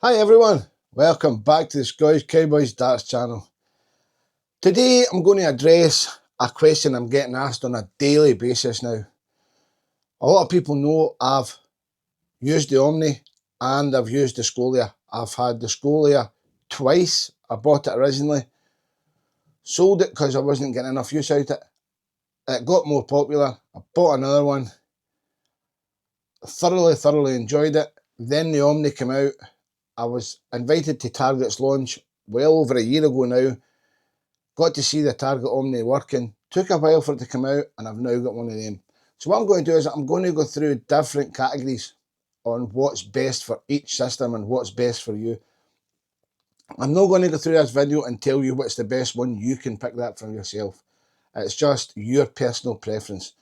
Hi everyone, welcome back to the Scottish Cowboys Darts channel. Today I'm going to address a question I'm getting asked on a daily basis now. A lot of people know I've used the Omni and I've used the Scolia. I've had the Scolia twice. I bought it originally, sold it because I wasn't getting enough use out of it. It got more popular, I bought another one, thoroughly enjoyed it. Then the Omni came out. I was invited to Target's launch well over a year ago now. Got to see the Target Omni working. Took a while for it to come out and I've now got one of them. So what I'm going to do is I'm going to go through different categories on what's best for each system and what's best for you. I'm not going to go through this video and tell you what's the best one. You can pick that for yourself. It's just your personal preference.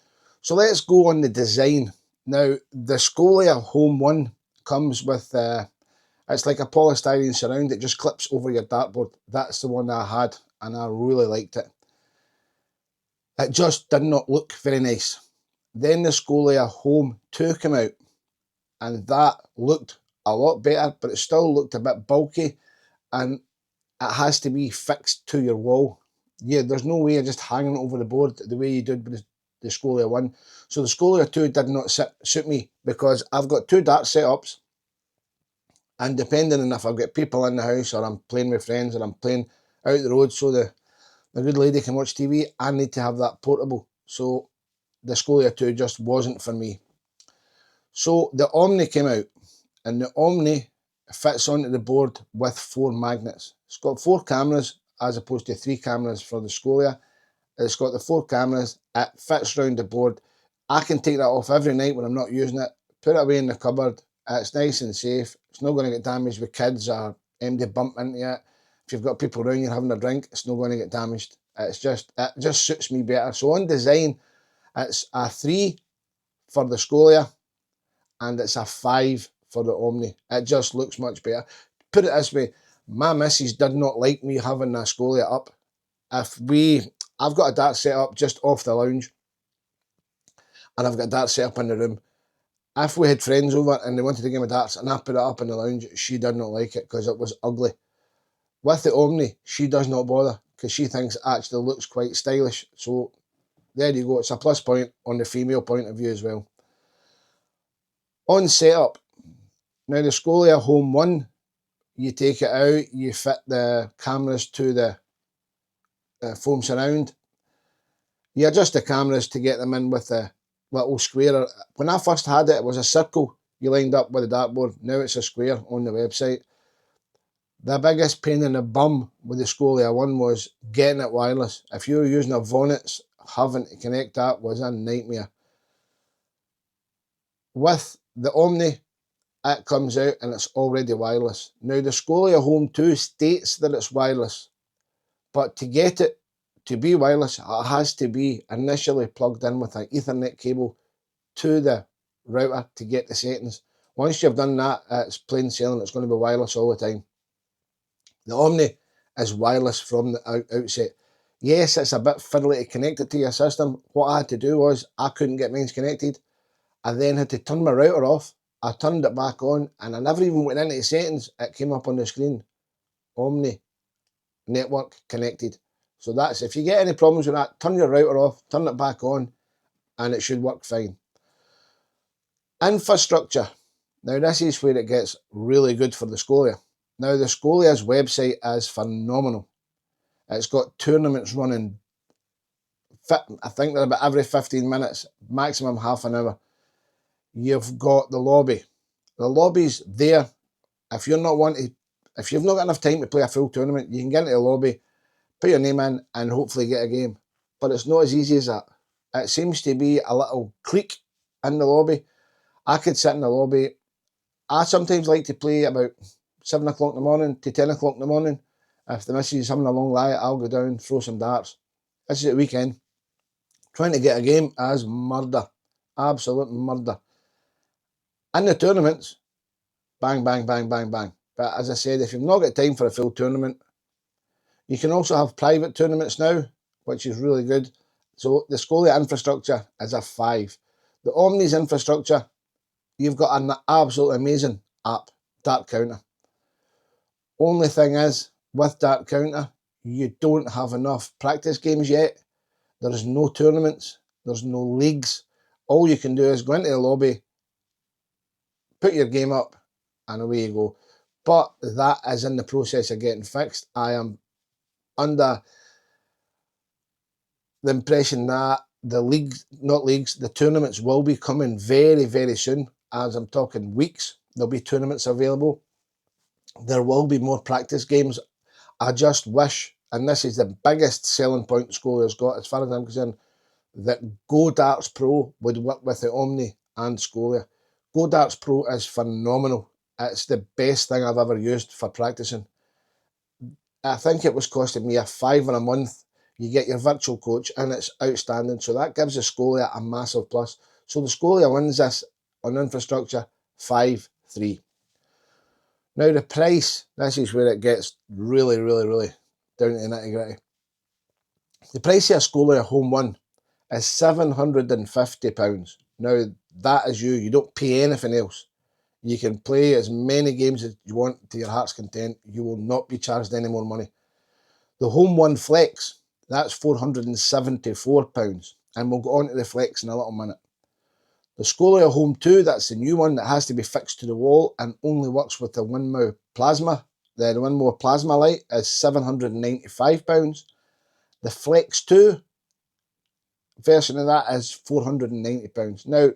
So let's go on the design. Now the Scolia Home 1 comes with it's like a polystyrene surround. It just clips over your dartboard. That's the one I had and I really liked it. It just did not look very nice. Then the Scolia Home 2 came out and that looked a lot better, but it still looked a bit bulky and it has to be fixed to your wall. Yeah, there's no way of just hanging it over the board the way you did with the Scolia 1. So the Scolia 2 did not suit me because I've got two dart setups, and depending on if I've got people in the house or I'm playing with friends or I'm playing out the road so the good lady can watch TV, I need to have that portable. So the Scolia 2 just wasn't for me. So the Omni came out, and the Omni fits onto the board with 4 magnets. It's got 4 cameras as opposed to 3 cameras for the Scolia. It's got the 4 cameras, it fits around the board. I can take that off every night when I'm not using it, put it away in the cupboard. It's nice and safe. It's not going to get damaged with kids or anybody bump into it. If you've got people around you having a drink, it's not going to get damaged. It just suits me better. So on design, it's a 3 for the Scolia and it's a 5 for the Omni. It just looks much better. Put it this way, my missus did not like me having a Scolia up. I've got a dart set up just off the lounge and I've got a dart set up in the room. If we had friends over and they wanted a game of darts and I put it up in the lounge, she did not like it because it was ugly. With the Omni, she does not bother because she thinks it actually looks quite stylish. So there you go, it's a plus point on the female point of view as well. On setup, now the Scolia Home 1, you take it out, you fit the cameras to the foam surround. You adjust the cameras to get them in with the little square. When I first had it, it was a circle you lined up with the dartboard. Now it's a square on the website. The biggest pain in the bum with the Scolia 1 was getting it wireless. If you were using a Vonix, having to connect that was a nightmare. With the Omni, it comes out and it's already wireless. Now the Scolia Home 2 states that it's wireless, but to get it to be wireless, it has to be initially plugged in with an Ethernet cable to the router to get the settings. Once you've done that, it's plain sailing, it's going to be wireless all the time. The Omni is wireless from the outset. Yes, it's a bit fiddly to connect it to your system. What I had to do was, I couldn't get mine connected. I then had to turn my router off. I turned it back on and I never even went into the settings. It came up on the screen. Omni network connected. So that's, if you get any problems with that, turn your router off, turn it back on, and it should work fine. Infrastructure. Now this is where it gets really good for the Scolia. Now the Scolia's website is phenomenal. It's got tournaments running, I think they're about every 15 minutes, maximum half an hour. You've got the lobby. The lobby's there. If you're not wanting, if you've not got enough time to play a full tournament, you can get into the lobby, put your name in and hopefully get a game. But it's not as easy as that. It seems to be a little clique in the lobby. I could sit in the lobby. I sometimes like to play about 7 o'clock in the morning to 10 o'clock in the morning. If the missus is having a long lie, I'll go down, throw some darts. This is at the weekend. Trying to get a game is murder. Absolute murder. In the tournaments, bang, bang, bang, bang, bang. But as I said, if you've not got time for a full tournament, you can also have private tournaments now, which is really good. So the Scolia infrastructure is a 5. The Omni's infrastructure, you've got an absolutely amazing app, Dart Counter. Only thing is, with Dart Counter, you don't have enough practice games yet. There's no tournaments, there's no leagues. All you can do is go into the lobby, put your game up, and away you go. But that is in the process of getting fixed. I am under the impression that the tournaments will be coming very, very soon. As I'm talking weeks, there'll be tournaments available. There will be more practice games. I just wish, and this is the biggest selling point Scolia's got as far as I'm concerned, that Go Darts Pro would work with the Omni and Scolia. Go Darts Pro is phenomenal. It's the best thing I've ever used for practicing. I think it was costing me a £5 a month. You get your virtual coach and it's outstanding. So that gives the Scolia a massive plus. So the Scolia wins this on infrastructure 5-3. Now the price, this is where it gets really, really, really down to the nitty gritty. The price of a Scolia Home 1 is £750. Now that is you don't pay anything else. You can play as many games as you want to your heart's content. You will not be charged any more money. The Home 1 Flex, that's £474, and we'll go on to the Flex in a little minute. The Scolia Home 2, that's the new one that has to be fixed to the wall and only works with the Winmo Plasma. The Winmo Plasma light is £795. The Flex 2 version of that is £490. Now,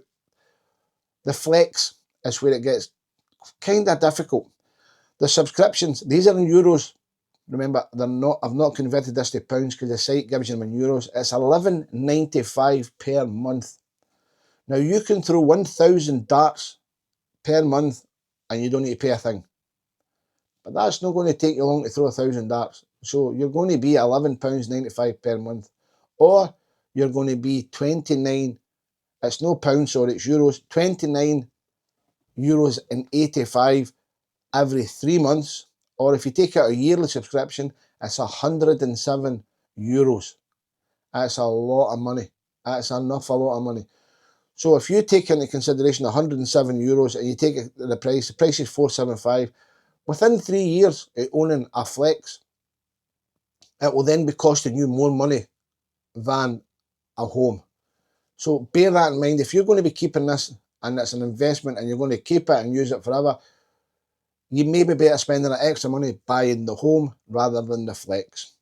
the Flex is where it gets kind of difficult. The subscriptions, these are in euros. Remember, I've not converted this to pounds because the site gives you them in euros. It's £11.95 per month. Now, you can throw 1,000 darts per month and you don't need to pay a thing. But that's not going to take you long to throw 1,000 darts. So you're going to be £11.95 per month. Or you're going to be 29, it's no pounds, sorry, it's euros, €29.85 every 3 months. Or if you take out a yearly subscription, it's €107. That's a lot of money. That's a lot of money. So if you take into consideration €107 and you take the price is £475, within 3 years of owning a Flex, it will then be costing you more money than a Home. So bear that in mind. If you're going to be keeping this and it's an investment and you're going to keep it and use it forever, you may be better spending that extra money buying the Home rather than the Flex.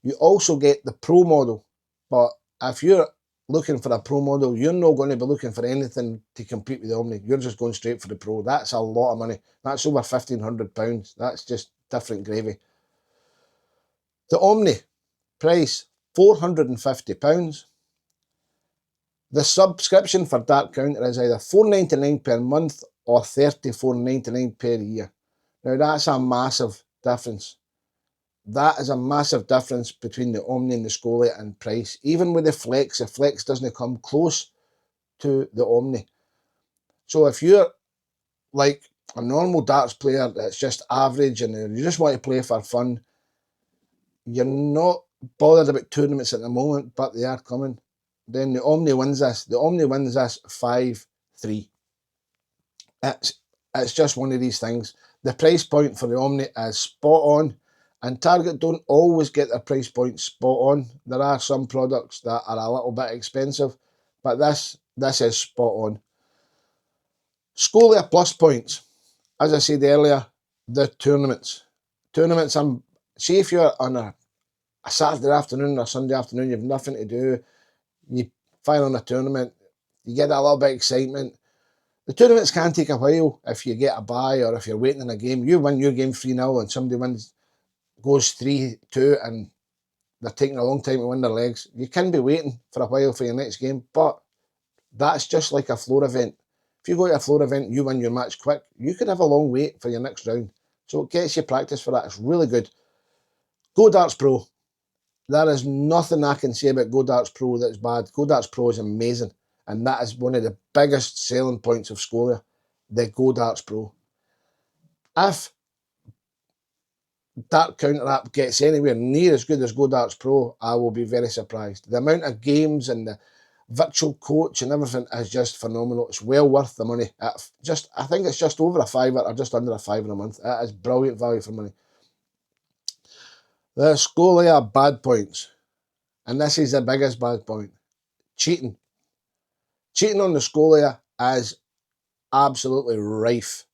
You also get the Pro model, but if you're looking for a Pro model, you're not going to be looking for anything to compete with the Omni. You're just going straight for the Pro. That's a lot of money. That's over £1,500. That's just different gravy. The Omni price, £450. The subscription for Dart Counter is either £4.99 per month or £34.99 per year. Now that's a massive difference. That is a massive difference between the Omni and the Scolia in price. Even with the Flex doesn't come close to the Omni. So if you're like a normal darts player that's just average and you just want to play for fun, you're not bothered about tournaments at the moment, but they are coming, then the Omni wins this. The Omni wins this 5-3. It's just one of these things. The price point for the Omni is spot on, and Target don't always get their price point spot on. There are some products that are a little bit expensive, but this is spot on. Scolia plus points. As I said earlier, the tournaments. See if you're on a Saturday afternoon or Sunday afternoon, you've nothing to do, you fire on a tournament, you get a little bit of excitement. The tournaments can take a while if you get a bye or if you're waiting in a game. You win your game 3-0 and somebody goes 3-2 and they're taking a long time to win their legs. You can be waiting for a while for your next game, but that's just like a floor event. If you go to a floor event, you win your match quick, you could have a long wait for your next round. So it gets you practice for that. It's really good. Go Darts Pro. There is nothing I can say about Go Darts Pro that's bad. Go Darts Pro is amazing. And that is one of the biggest selling points of Scolia, the Go Darts Pro. If Dart Counter app gets anywhere near as good as Go Darts Pro, I will be very surprised. The amount of games and the virtual coach and everything is just phenomenal. It's well worth the money. I think it's just over a £5 or just under a £5 a month. It is brilliant value for money. The Scolia bad points, and this is the biggest bad point: cheating. Cheating on the Scolia is absolutely rife.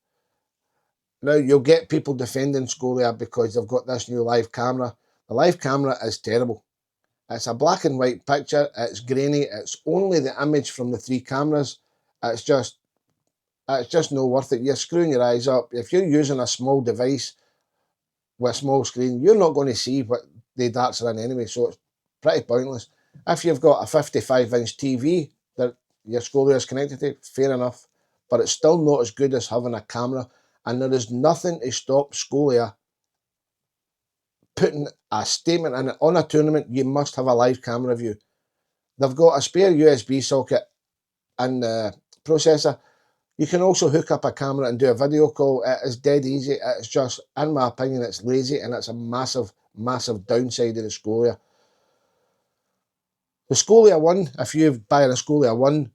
Now, you'll get people defending Scolia because they've got this new live camera. The live camera is terrible. It's a black and white picture, it's grainy, it's only the image from the 3 cameras. It's just not worth it. You're screwing your eyes up. If you're using a small device with a small screen, you're not going to see what the darts are in anyway, so it's pretty pointless. If you've got a 55-inch TV that your Scolia is connected to, fair enough, but it's still not as good as having a camera, and there is nothing to stop Scolia putting a statement in it. On a tournament, you must have a live camera view. They've got a spare USB socket in the processor. You can also hook up a camera and do a video call. It is dead easy. It's just, in my opinion, it's lazy, and it's a massive, massive downside of the Scolia. The Scolia 1, if you buy a Scolia 1,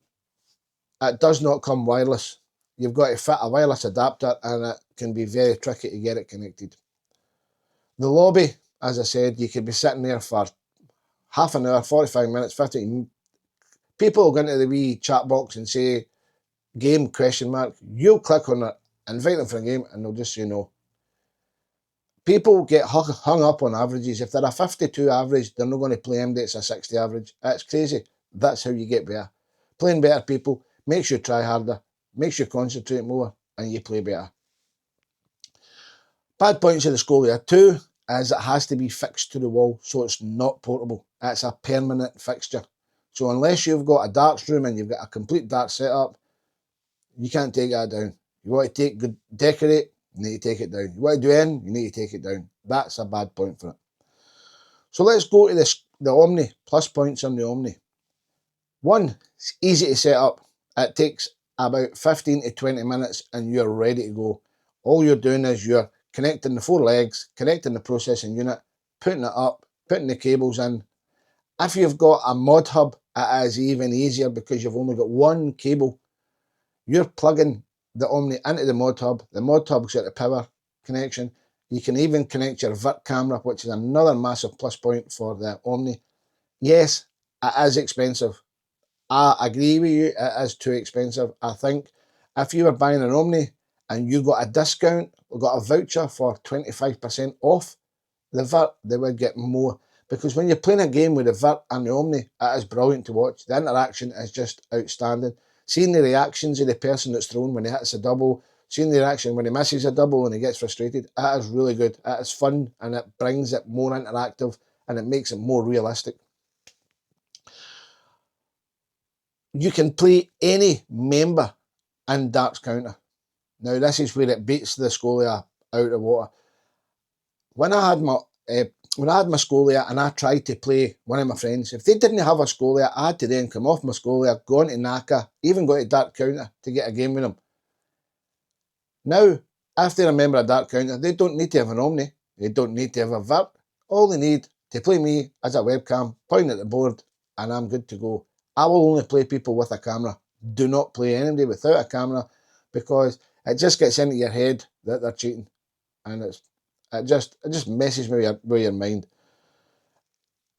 it does not come wireless. You've got to fit a wireless adapter, and it can be very tricky to get it connected. The lobby, as I said, you could be sitting there for half an hour, 45 minutes, 15 minutes. People will go into the wee chat box and say, game, question mark. You'll click on it, invite them for a game, and they'll just say no. People get hung up on averages. If they're a 52 average, they're not going to play MD, it's a 60 average. It's crazy. That's how you get better. Playing better people makes you try harder, makes you concentrate more, and you play better. Bad points of the Scolia 2 is it has to be fixed to the wall, so it's not portable. It's a permanent fixture. So unless you've got a darts room and you've got a complete darts setup, you can't take that down. You want to decorate, you need to take it down. You want to do anything, you need to take it down. That's a bad point for it. So let's go to the Omni, plus points on the Omni. 1, it's easy to set up. It takes about 15 to 20 minutes and you're ready to go. All you're doing is you're connecting the 4 legs, connecting the processing unit, putting it up, putting the cables in. If you've got a mod hub, it is even easier because you've only got 1 cable. You're plugging the Omni into the mod hub. The mod hub's got a power connection. You can even connect your VIRT camera, which is another massive plus point for the Omni. Yes, it is expensive. I agree with you, it is too expensive. I think if you were buying an Omni and you got a discount or got a voucher for 25% off the VIRT, they would get more. Because when you're playing a game with the VIRT and the Omni, it is brilliant to watch. The interaction is just outstanding. Seeing the reactions of the person that's thrown when he hits a double, seeing the reaction when he misses a double and he gets frustrated, it is really good. It is fun and it brings it more interactive and it makes it more realistic. You can play any member in darts counter. Now this is where it beats the Scolia out of water. When I had my Scolia and I tried to play one of my friends, if they didn't have a Scolia, I had to then come off my Scolia, go on to NACA, even go to Dart Counter to get a game with them. Now, if they're a member of Dart Counter, they don't need to have an Omni, they don't need to have a VIRT. All they need to play me as a webcam, point at the board, and I'm good to go. I will only play people with a camera. Do not play anybody without a camera because it just gets into your head that they're cheating, and it just messes with your mind.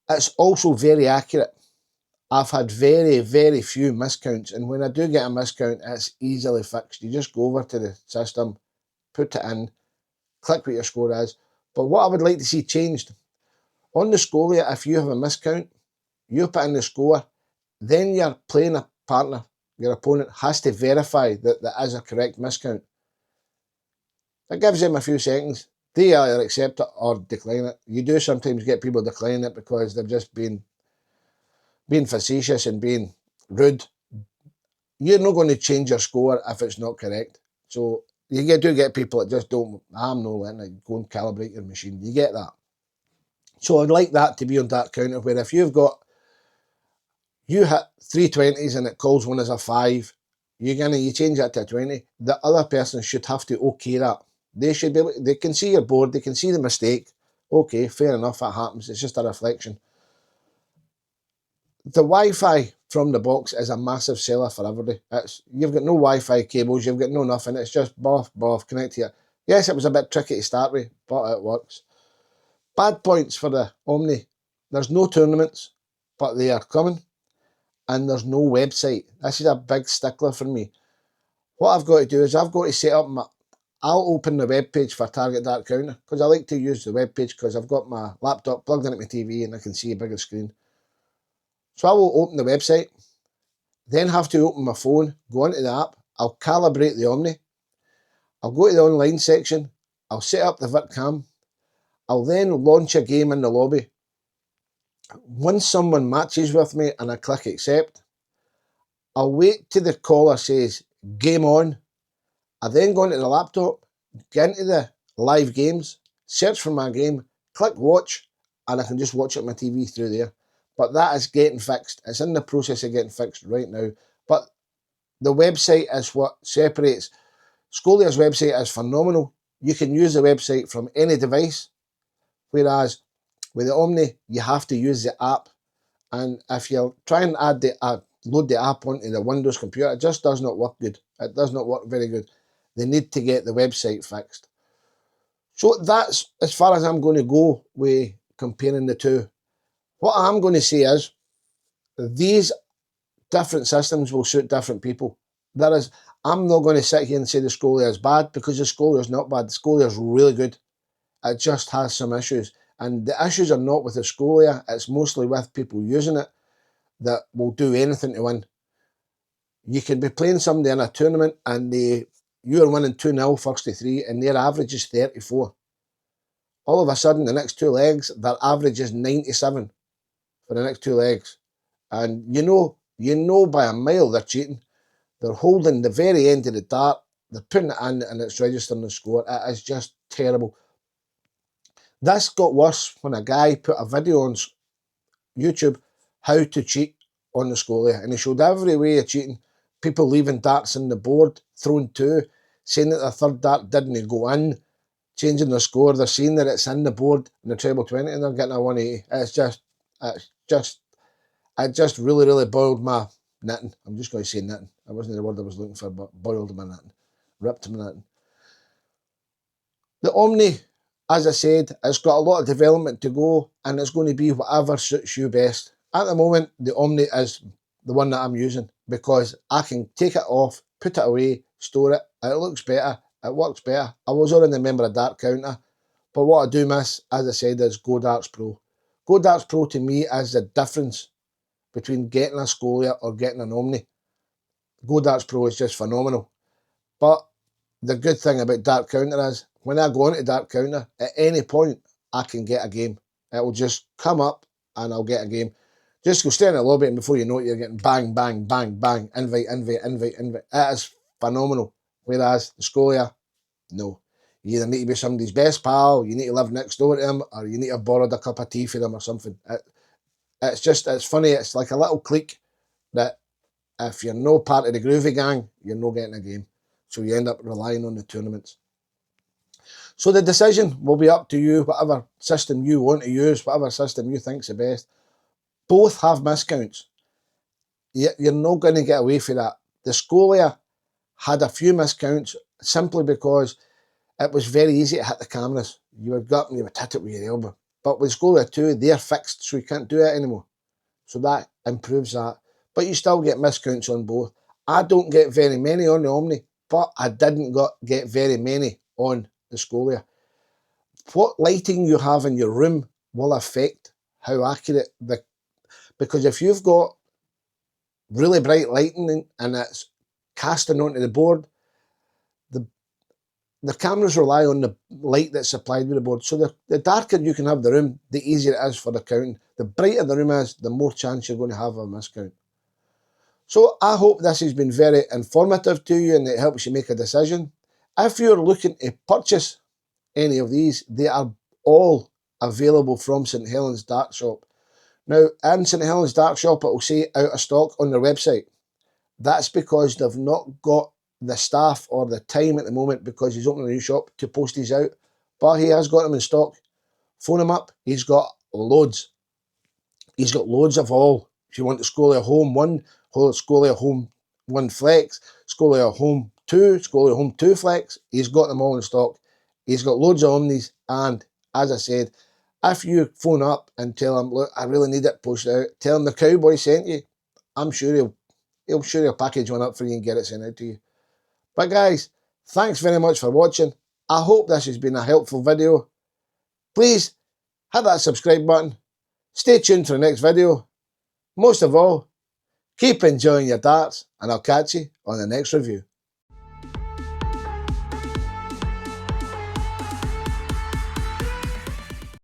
It's also very accurate. I've had very, very few miscounts, and when I do get a miscount, it's easily fixed. You just go over to the system, put it in, click what your score is. But what I would like to see changed, on the Scolia, if you have a miscount, you put in the score, then your playing partner, your opponent, has to verify that that is a correct miscount. That gives them a few seconds. They either accept it or decline it. You do sometimes get people declining it because they've just being facetious and being rude. You're not going to change your score if it's not correct. So you do get people that just don't, I'm not letting it go and calibrate your machine. You get that. So I'd like that to be on that counter where if you hit 320s and it calls one as a 5, you change that to a 20. The other person should have to okay that. They should be able, they can see your board, they can see the mistake. Okay, fair enough, that happens. It's just a reflection. The Wi-Fi from the box is a massive seller for everybody. You've got no Wi-Fi cables, you've got no nothing. It's just boff, connect here. Yes, it was a bit tricky to start with, but it works. Bad points for the Omni. There's no tournaments, but they are coming, and there's no website. This is a big stickler for me. What I've got to do is I've got to set up I'll open the web page for Target Dark Counter, because I like to use the web page because I've got my laptop plugged into my TV and I can see a bigger screen. So I will open the website, then have to open my phone, go into the app, I'll calibrate the Omni, I'll go to the online section, I'll set up the VirtCam, I'll then launch a game in the lobby. Once someone matches with me and I click accept, I'll wait till the caller says game on. I then go into the laptop, get into the live games, search for my game, click watch, and I can just watch it on my TV through there. But that is getting fixed. It's in the process of getting fixed right now. But the website is what separates. Scolia's website is phenomenal. You can use the website from any device, whereas with the Omni, you have to use the app. And if you're trying to load the app onto the Windows computer, it just does not work good. It does not work very good. They need to get the website fixed. So that's as far as I'm going to go with comparing the two. What I'm going to say is these different systems will suit different people. That is, I'm not going to sit here and say the Scolia is bad, because the Scolia is not bad. The Scolia is really good. It just has some issues. And the issues are not with the Scolia. It's mostly with people using it that will do anything to win. You can be playing somebody in a tournament and you're winning 2-0 first to 3 and their average is 34. All of a sudden, the next two legs, their average is 97 for the next two legs. And you know by a mile they're cheating. They're holding the very end of the dart, they're putting it in and it's registering the score. It is just terrible. This got worse when a guy put a video on YouTube how to cheat on the Scolia, and he showed every way of cheating. People leaving darts in the board, throwing two, saying that the third dart didn't go in, changing the score. They're saying that it's in the board in the treble 20 and they're getting a 180. It just really, really boiled my knitting. I'm just going to say knitting. That wasn't the word I was looking for, but boiled my knitting. Ripped my knitting. The Omni, as I said, it's got a lot of development to go, and it's going to be whatever suits you best. At the moment, the Omni is the one that I'm using, because I can take it off, put it away, store it. It looks better. It works better. I was already a member of Dark Counter, but what I do miss, as I said, is Go Darts Pro. Go Darts Pro to me is the difference between getting a Scolia or getting an Omni. Go Darts Pro is just phenomenal. But the good thing about Dark Counter is, when I go into Dark Counter, at any point, I can get a game. It will just come up and I'll get a game. Just go stay in the lobby and before you know it, you're getting bang, bang, bang, bang, invite, invite, invite, invite. It is phenomenal. Whereas the Scolia, no. You either need to be somebody's best pal, you need to live next door to them, or you need to have borrowed a cup of tea for them or something. It's funny. It's like a little clique that if you're no part of the groovy gang, you're not getting a game. So you end up relying on the tournaments. So the decision will be up to you, whatever system you want to use, whatever system you think's the best. Both have miscounts. You're not going to get away from that. The Scolia had a few miscounts simply because it was very easy to hit the cameras. You would go up and you would hit it with your elbow. But with Scolia 2, they're fixed, so you can't do it anymore. So that improves that. But you still get miscounts on both. I don't get very many on the Omni, but I didn't get very many on the Scolia. What lighting you have in your room will affect how accurate because if you've got really bright lighting and it's casting onto the board, the cameras rely on the light that's supplied with the board. So the darker you can have the room, the easier it is for the counting. The brighter the room is, the more chance you're going to have of a miscount. So I hope this has been very informative to you and it helps you make a decision. If you're looking to purchase any of these, they are all available from St Helens Dart Shop. Now, in St Helens Dart Shop, it will say out of stock on their website. That's because they've not got the staff or the time at the moment, because he's opening a new shop, to post these out. But he has got them in stock. Phone him up. He's got loads. He's got loads of all. If you want the Scolia Home 1, Scolia Home 1 Flex, Scolia Home 2, Scolia Home 2 Flex, he's got them all in stock. He's got loads of Omnis, and as I said, If you phone up and tell him, look, I really need it posted out, tell him the cowboy sent you, I'm sure he'll package one up for you and get it sent out to you. But guys, thanks very much for watching. I hope this has been a helpful video. Please hit that subscribe button. Stay tuned for the next video. Most of all, keep enjoying your darts, and I'll catch you on the next review.